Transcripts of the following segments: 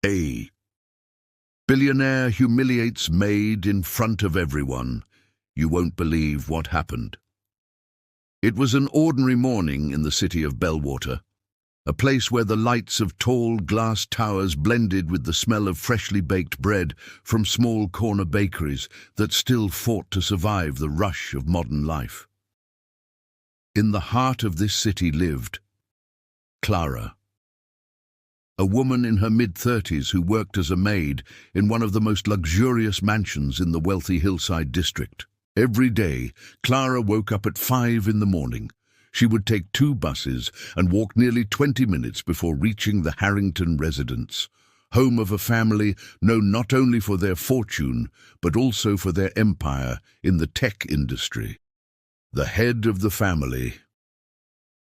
Hey. Billionaire humiliates maid in front of everyone. You won't believe what happened. It was an ordinary morning in the city of Bellwater, a place where the lights of tall glass towers blended with the smell of freshly baked bread from small corner bakeries that still fought to survive the rush of modern life. In the heart of this city lived Clara, a woman in her mid-30s who worked as a maid in one of the most luxurious mansions in the wealthy hillside district. Every day, Clara woke up at 5 in the morning. She would take 2 buses and walk nearly 20 minutes before reaching the Harrington residence, home of a family known not only for their fortune, but also for their empire in the tech industry. The head of the family,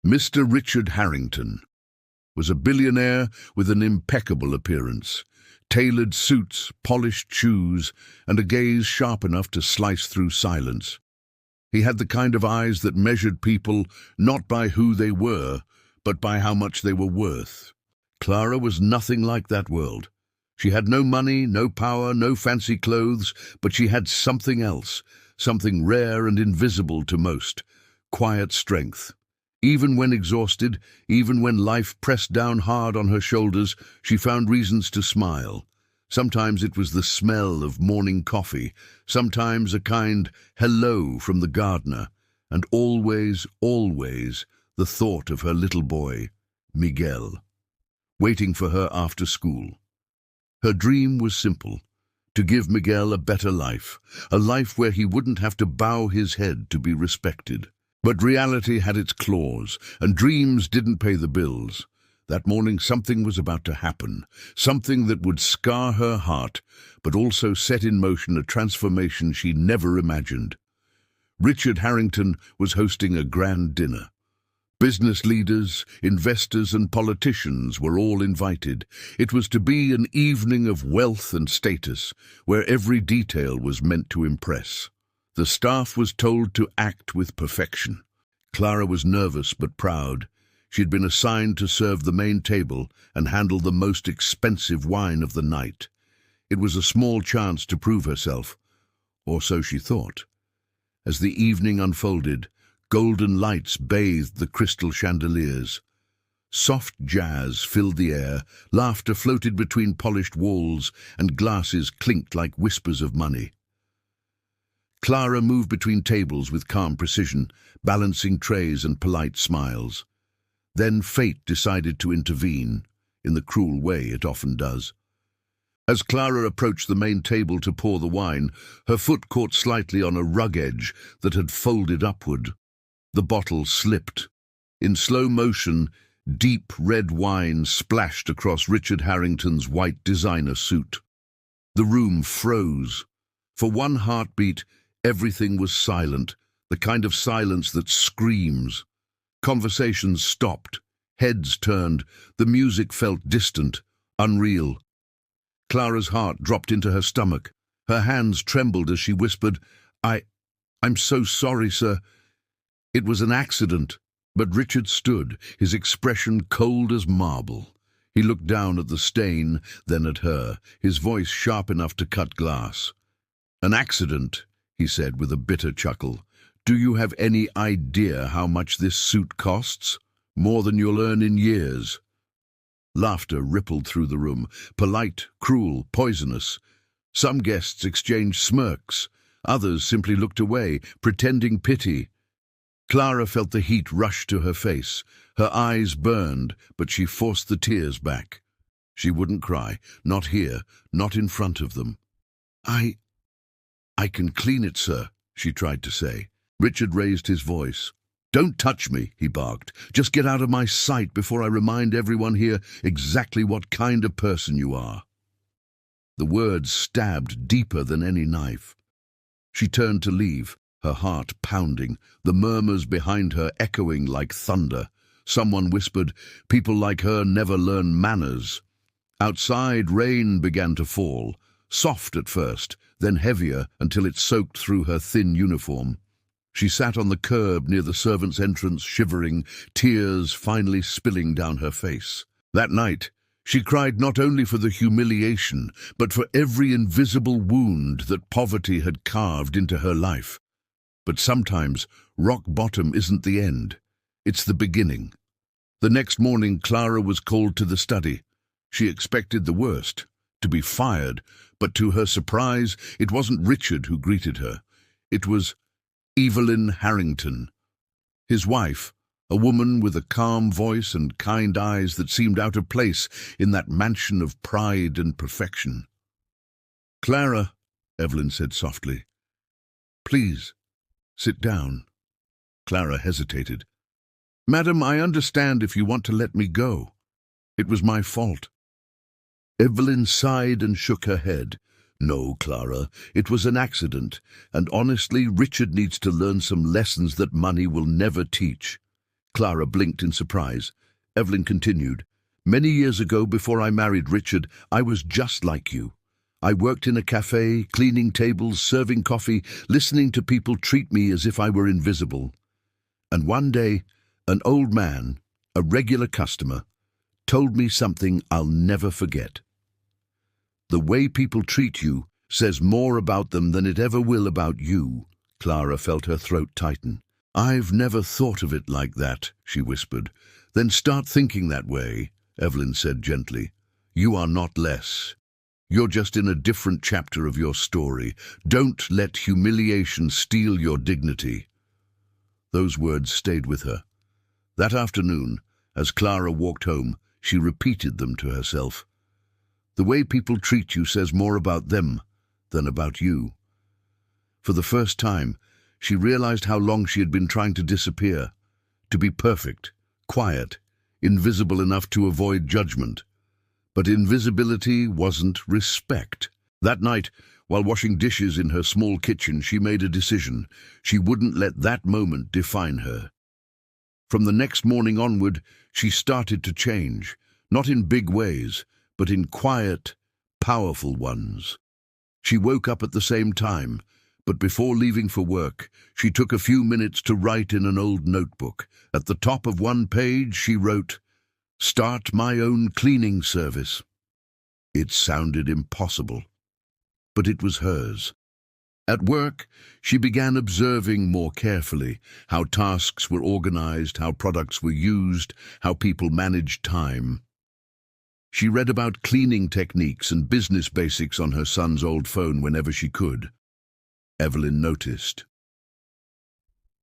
Mr. Richard Harrington, was a billionaire with an impeccable appearance, tailored suits, polished shoes, and a gaze sharp enough to slice through silence. He had the kind of eyes that measured people not by who they were, but by how much they were worth. Clara was nothing like that world. She had no money, no power, no fancy clothes, but she had something else, something rare and invisible to most: quiet strength. Even when exhausted, even when life pressed down hard on her shoulders, she found reasons to smile. Sometimes it was the smell of morning coffee, sometimes a kind hello from the gardener, and always, always the thought of her little boy, Miguel, waiting for her after school. Her dream was simple: to give Miguel a better life, a life where he wouldn't have to bow his head to be respected. But reality had its claws, and dreams didn't pay the bills. That morning something was about to happen, something that would scar her heart, but also set in motion a transformation she never imagined. Richard Harrington was hosting a grand dinner. Business leaders, investors, and politicians were all invited. It was to be an evening of wealth and status, where every detail was meant to impress. The staff was told to act with perfection. Clara was nervous but proud. She'd been assigned to serve the main table and handle the most expensive wine of the night. It was a small chance to prove herself, or so she thought. As the evening unfolded, golden lights bathed the crystal chandeliers. Soft jazz filled the air, laughter floated between polished walls, and glasses clinked like whispers of money. Clara moved between tables with calm precision, balancing trays and polite smiles. Then fate decided to intervene, in the cruel way it often does. As Clara approached the main table to pour the wine, her foot caught slightly on a rug edge that had folded upward. The bottle slipped. In slow motion, deep red wine splashed across Richard Harrington's white designer suit. The room froze. For one heartbeat, everything was silent, the kind of silence that screams. Conversations stopped, heads turned, the music felt distant, unreal. Clara's heart dropped into her stomach. Her hands trembled as she whispered, I'm so sorry, sir. It was an accident." But Richard stood, his expression cold as marble. He looked down at the stain, then at her, his voice sharp enough to cut glass. "An accident," he said with a bitter chuckle. "Do you have any idea how much this suit costs? More than you'll earn in years." Laughter rippled through the room, polite, cruel, poisonous. Some guests exchanged smirks. Others simply looked away, pretending pity. Clara felt the heat rush to her face. Her eyes burned, but she forced the tears back. She wouldn't cry, not here, not in front of them. I can clean it, sir," she tried to say. Richard raised his voice. "Don't touch me," he barked. "Just get out of my sight before I remind everyone here exactly what kind of person you are." The words stabbed deeper than any knife. She turned to leave, her heart pounding, the murmurs behind her echoing like thunder. Someone whispered, "People like her never learn manners." Outside, rain began to fall, soft at first, then heavier until it soaked through her thin uniform. She sat on the curb near the servants' entrance, shivering, tears finally spilling down her face. That night, She cried not only for the humiliation, but for every invisible wound that poverty had carved into her life. But sometimes rock bottom isn't the end, it's the beginning. The next morning, Clara was called to the study. She expected the worst, to be fired, but to her surprise, it wasn't Richard who greeted her. It was Evelyn Harrington, his wife, a woman with a calm voice and kind eyes that seemed out of place in that mansion of pride and perfection. "Clara," Evelyn said softly, "please, sit down." Clara hesitated. "Madam, I understand if you want to let me go. It was my fault." Evelyn sighed and shook her head. "No, Clara, it was an accident, and honestly, Richard needs to learn some lessons that money will never teach." Clara blinked in surprise. Evelyn continued, "Many years ago, before I married Richard, I was just like you. I worked in a cafe, cleaning tables, serving coffee, listening to people treat me as if I were invisible. And one day, an old man, a regular customer, told me something I'll never forget. The way people treat you says more about them than it ever will about you." Clara felt her throat tighten. "I've never thought of it like that," she whispered. "Then start thinking that way," Evelyn said gently. "You are not less. You're just in a different chapter of your story. Don't let humiliation steal your dignity." Those words stayed with her. That afternoon, as Clara walked home, she repeated them to herself. The way people treat you says more about them than about you. For the first time, she realized how long she had been trying to disappear, to be perfect, quiet, invisible enough to avoid judgment. But invisibility wasn't respect. That night, while washing dishes in her small kitchen, she made a decision. She wouldn't let that moment define her. From the next morning onward, she started to change, not in big ways, but in quiet, powerful ones. She woke up at the same time, but before leaving for work, she took a few minutes to write in an old notebook. At the top of one page, she wrote, "Start my own cleaning service." It sounded impossible, but it was hers. At work, she began observing more carefully how tasks were organized, how products were used, how people managed time. She read about cleaning techniques and business basics on her son's old phone whenever she could. Evelyn noticed.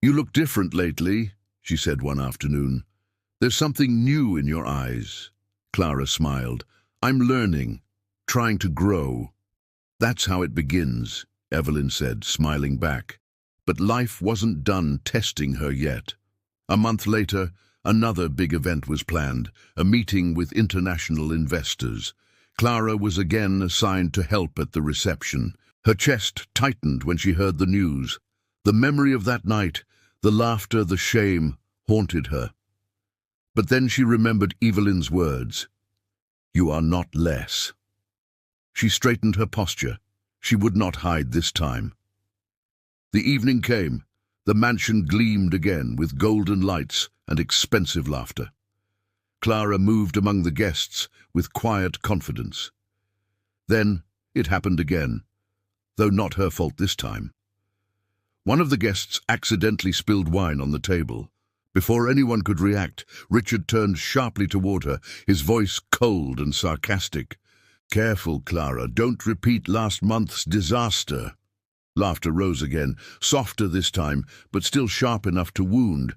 "You look different lately," she said one afternoon. "There's something new in your eyes." Clara smiled. "I'm learning, trying to grow." "That's how it begins," Evelyn said, smiling back. But life wasn't done testing her yet. A month later, another big event was planned, a meeting with international investors. Clara was again assigned to help at the reception. Her chest tightened when she heard the news. The memory of that night, the laughter, the shame, haunted her. But then she remembered Evelyn's words. "You are not less." She straightened her posture. She would not hide this time. The evening came. The mansion gleamed again with golden lights and expensive laughter. Clara moved among the guests with quiet confidence. Then it happened again, though not her fault this time. One of the guests accidentally spilled wine on the table. Before anyone could react, Richard turned sharply toward her, his voice cold and sarcastic. "Careful, Clara, don't repeat last month's disaster." Laughter rose again, softer this time, but still sharp enough to wound.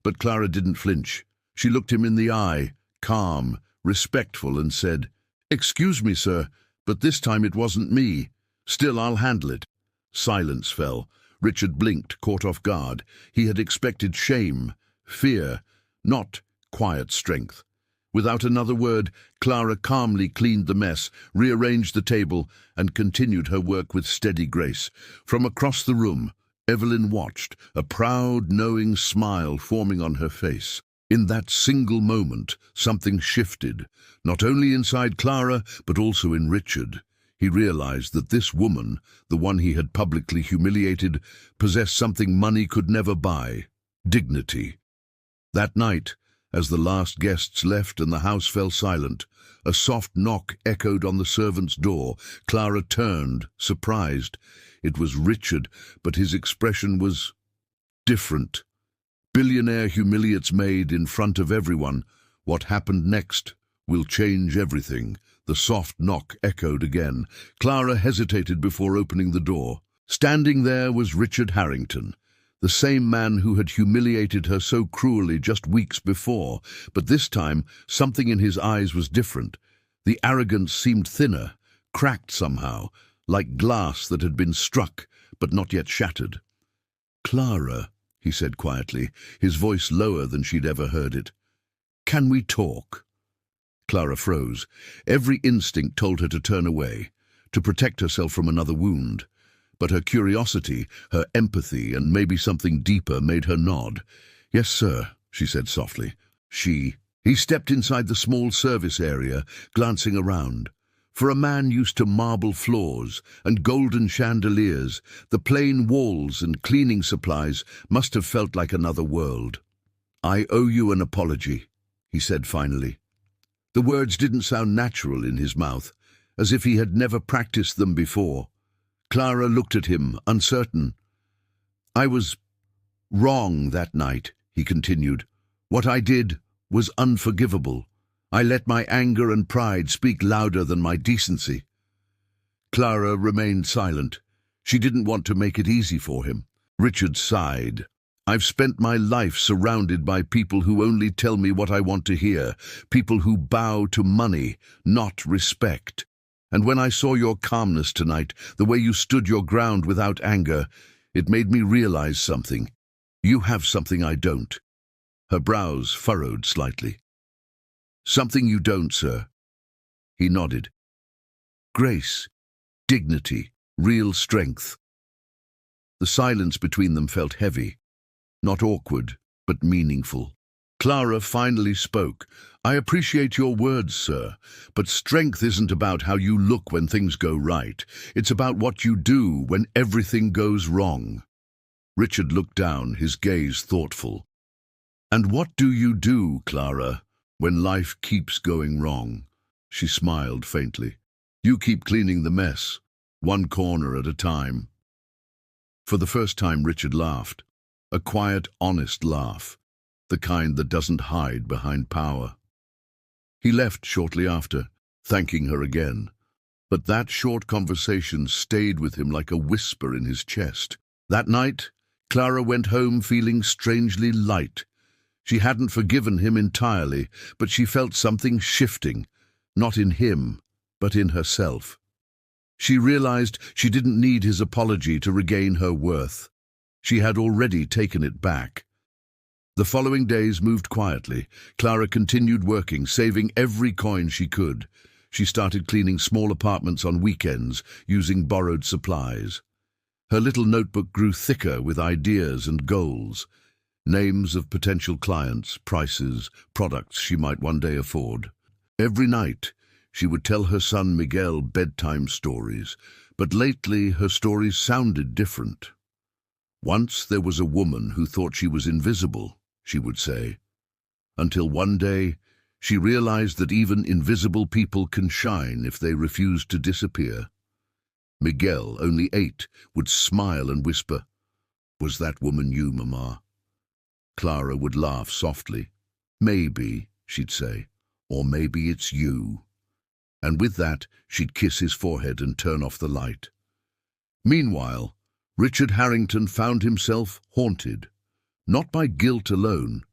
But Clara didn't flinch. She looked him in the eye, calm, respectful, and said, "Excuse me, sir, but this time it wasn't me. Still, I'll handle it." Silence fell. Richard blinked, caught off guard. He had expected shame, fear, not quiet strength. Without another word, Clara calmly cleaned the mess, rearranged the table, and continued her work with steady grace. From across the room, Evelyn watched, a proud, knowing smile forming on her face. In that single moment, something shifted, not only inside Clara, but also in Richard. He realized that this woman, the one he had publicly humiliated, possessed something money could never buy: dignity. That night, As the last guests left and the house fell silent, a soft knock echoed on the servant's door. Clara turned, surprised. It was Richard, but his expression was different. Billionaire humiliates maid in front of everyone. What happened next will change everything. The soft knock echoed again. Clara hesitated before opening the door. Standing there was Richard Harrington, the same man who had humiliated her so cruelly just weeks before, but this time something in his eyes was different. The arrogance seemed thinner, cracked somehow, like glass that had been struck but not yet shattered. "Clara," he said quietly, his voice lower than she'd ever heard it. "Can we talk?" Clara froze. Every instinct told her to turn away, to protect herself from another wound. But her curiosity, her empathy, and maybe something deeper made her nod. "Yes, sir," she said softly. He stepped inside the small service area, glancing around. For a man used to marble floors and golden chandeliers, the plain walls and cleaning supplies must have felt like another world. "I owe you an apology," he said finally. The words didn't sound natural in his mouth, as if he had never practiced them before. Clara looked at him, uncertain. "I was wrong that night," he continued. "What I did was unforgivable. I let my anger and pride speak louder than my decency." Clara remained silent. She didn't want to make it easy for him. Richard sighed. "I've spent my life surrounded by people who only tell me what I want to hear, people who bow to money, not respect. And when I saw your calmness tonight, the way you stood your ground without anger, it made me realize something. You have something I don't." Her brows furrowed slightly. "Something you don't, sir." He nodded. "Grace, dignity, real strength." The silence between them felt heavy, not awkward, but meaningful. Clara finally spoke. "I appreciate your words, sir, but strength isn't about how you look when things go right. It's about what you do when everything goes wrong." Richard looked down, his gaze thoughtful. "And what do you do, Clara, when life keeps going wrong?" She smiled faintly. "You keep cleaning the mess, one corner at a time." For the first time, Richard laughed. A quiet, honest laugh, the kind that doesn't hide behind power. He left shortly after, thanking her again. But that short conversation stayed with him like a whisper in his chest. That night, Clara went home feeling strangely light. She hadn't forgiven him entirely, but she felt something shifting, not in him, but in herself. She realized she didn't need his apology to regain her worth. She had already taken it back. The following days moved quietly. Clara continued working, saving every coin she could. She started cleaning small apartments on weekends, using borrowed supplies. Her little notebook grew thicker with ideas and goals. Names of potential clients, prices, products she might one day afford. Every night, she would tell her son Miguel bedtime stories, but lately her stories sounded different. "Once there was a woman who thought she was invisible," she would say, until one day she realized that even invisible people can shine if they refuse to disappear. Miguel, only 8, would smile and whisper, "Was that woman you, Mama?" Clara would laugh softly. "Maybe," she'd say, "or maybe it's you." And with that, she'd kiss his forehead and turn off the light. Meanwhile, Richard Harrington found himself haunted, not by guilt alone,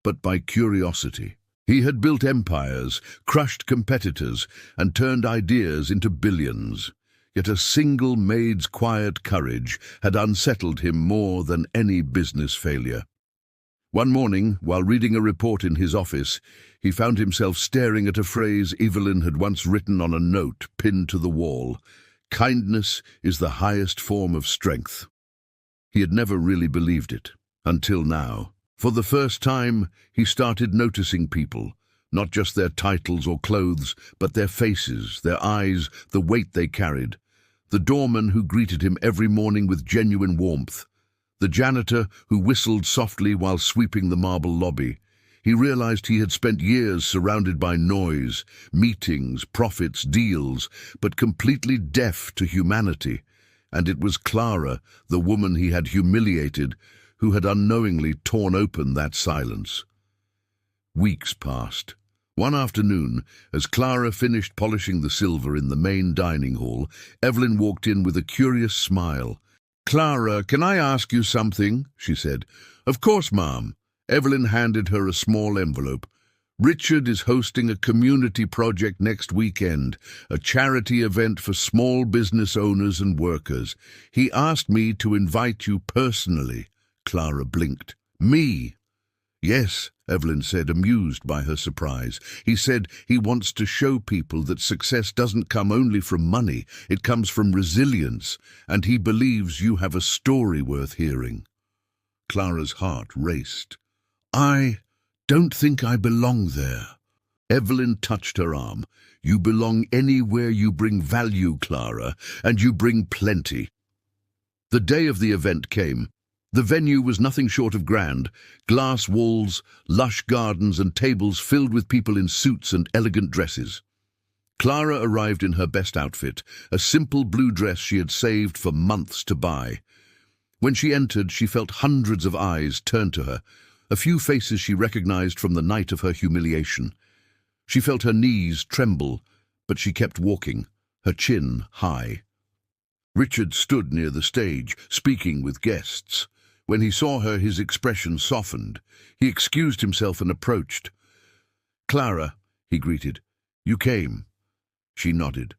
but by curiosity. He had built empires, crushed competitors, and turned ideas into billions. Yet a single maid's quiet courage had unsettled him more than any business failure. One morning, while reading a report in his office, he found himself staring at a phrase Evelyn had once written on a note pinned to the wall. "Kindness is the highest form of strength." He had never really believed it, until now. For the first time, he started noticing people, not just their titles or clothes, but their faces, their eyes, the weight they carried. The doorman who greeted him every morning with genuine warmth. The janitor who whistled softly while sweeping the marble lobby. He realized he had spent years surrounded by noise, meetings, profits, deals, but completely deaf to humanity. And it was Clara, the woman he had humiliated, who had unknowingly torn open that silence. Weeks passed. One afternoon, as Clara finished polishing the silver in the main dining hall, Evelyn walked in with a curious smile. "Clara, can I ask you something?" she said. "Of course, ma'am." Evelyn handed her a small envelope. "Richard is hosting a community project next weekend, a charity event for small business owners and workers. He asked me to invite you personally." Clara blinked. "Me?" "Yes," Evelyn said, amused by her surprise. "He said he wants to show people that success doesn't come only from money, it comes from resilience, and he believes you have a story worth hearing." Clara's heart raced. "I don't think I belong there." Evelyn touched her arm. "You belong anywhere you bring value, Clara, and you bring plenty." The day of the event came. The venue was nothing short of grand. Glass walls, lush gardens, and tables filled with people in suits and elegant dresses. Clara arrived in her best outfit, a simple blue dress she had saved for months to buy. When she entered, she felt hundreds of eyes turned to her, a few faces she recognized from the night of her humiliation. She felt her knees tremble, but she kept walking, her chin high. Richard stood near the stage, speaking with guests. When he saw her, his expression softened. He excused himself and approached. "Clara," he greeted, "you came." She nodded.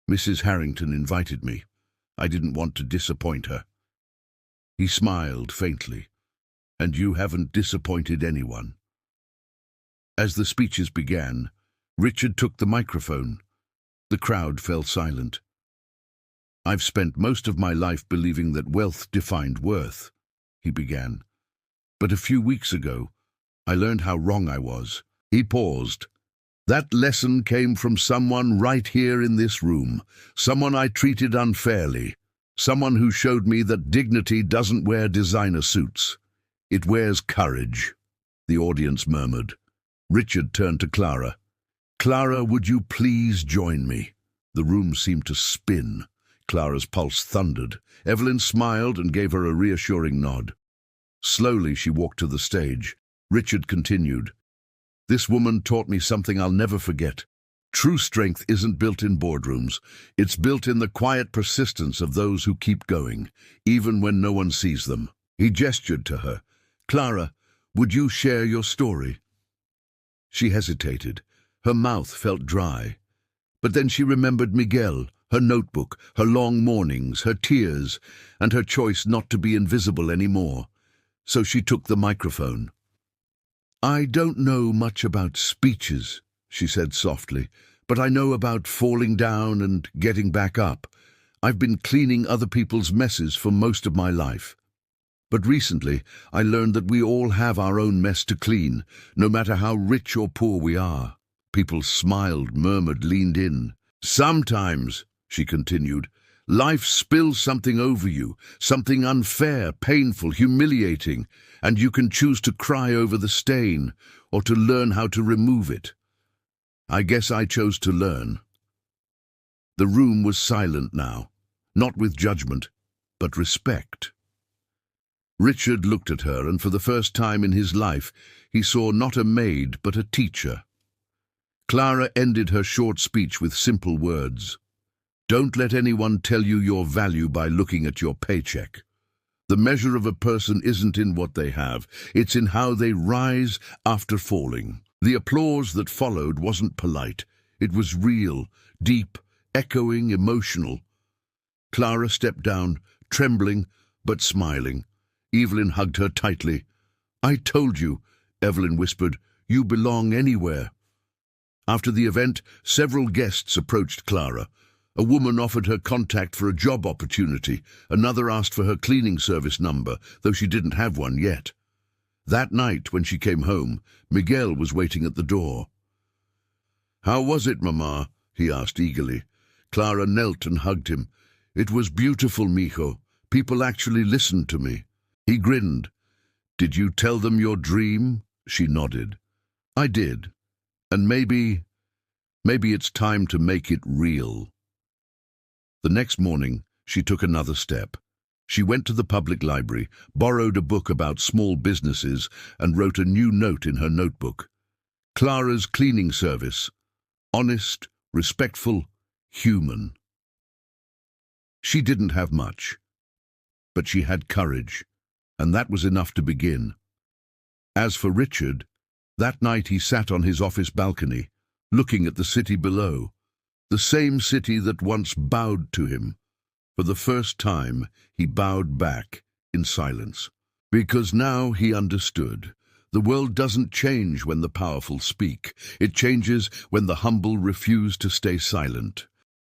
"Mrs. Harrington invited me. I didn't want to disappoint her." He smiled faintly. "And you haven't disappointed anyone." As the speeches began, Richard took the microphone. The crowd fell silent. "I've spent most of my life believing that wealth defined worth," he began. "But a few weeks ago, I learned how wrong I was." He paused. "That lesson came from someone right here in this room, someone I treated unfairly, someone who showed me that dignity doesn't wear designer suits. It wears courage." The audience murmured. Richard turned to Clara. "Clara, would you please join me?" The room seemed to spin. Clara's pulse thundered. Evelyn smiled and gave her a reassuring nod. Slowly she walked to the stage. Richard continued. "This woman taught me something I'll never forget. True strength isn't built in boardrooms. It's built in the quiet persistence of those who keep going, even when no one sees them." He gestured to her. "Clara, would you share your story?" She hesitated. Her mouth felt dry. But then she remembered Miguel, her notebook, her long mornings, her tears, and her choice not to be invisible anymore. So she took the microphone. "I don't know much about speeches," she said softly, "but I know about falling down and getting back up. I've been cleaning other people's messes for most of my life. But recently, I learned that we all have our own mess to clean, no matter how rich or poor we are." People smiled, murmured, leaned in. "Sometimes," she continued, "life spills something over you, something unfair, painful, humiliating, and you can choose to cry over the stain or to learn how to remove it. I guess I chose to learn." The room was silent now, not with judgment, but respect. Richard looked at her, and for the first time in his life, he saw not a maid but a teacher. Clara ended her short speech with simple words. "Don't let anyone tell you your value by looking at your paycheck. The measure of a person isn't in what they have, it's in how they rise after falling." The applause that followed wasn't polite. It was real, deep, echoing, emotional. Clara stepped down, trembling but smiling. Evelyn hugged her tightly. "I told you," Evelyn whispered, "you belong anywhere." After the event, several guests approached Clara. A woman offered her contact for a job opportunity. Another asked for her cleaning service number, though she didn't have one yet. That night, when she came home, Miguel was waiting at the door. "How was it, Mama?" he asked eagerly. Clara knelt and hugged him. "It was beautiful, mijo. People actually listened to me." He grinned. "Did you tell them your dream?" She nodded. I did. And maybe it's time to make it real. The next morning, she took another step. She went to the public library, borrowed a book about small businesses, and wrote a new note in her notebook. Clara's cleaning service. Honest, respectful, human. She didn't have much, but she had courage, and that was enough to begin. As for Richard, that night he sat on his office balcony, looking at the city below, the same city that once bowed to him. For the first time, he bowed back in silence, because now he understood. The world doesn't change when the powerful speak. It changes when the humble refuse to stay silent.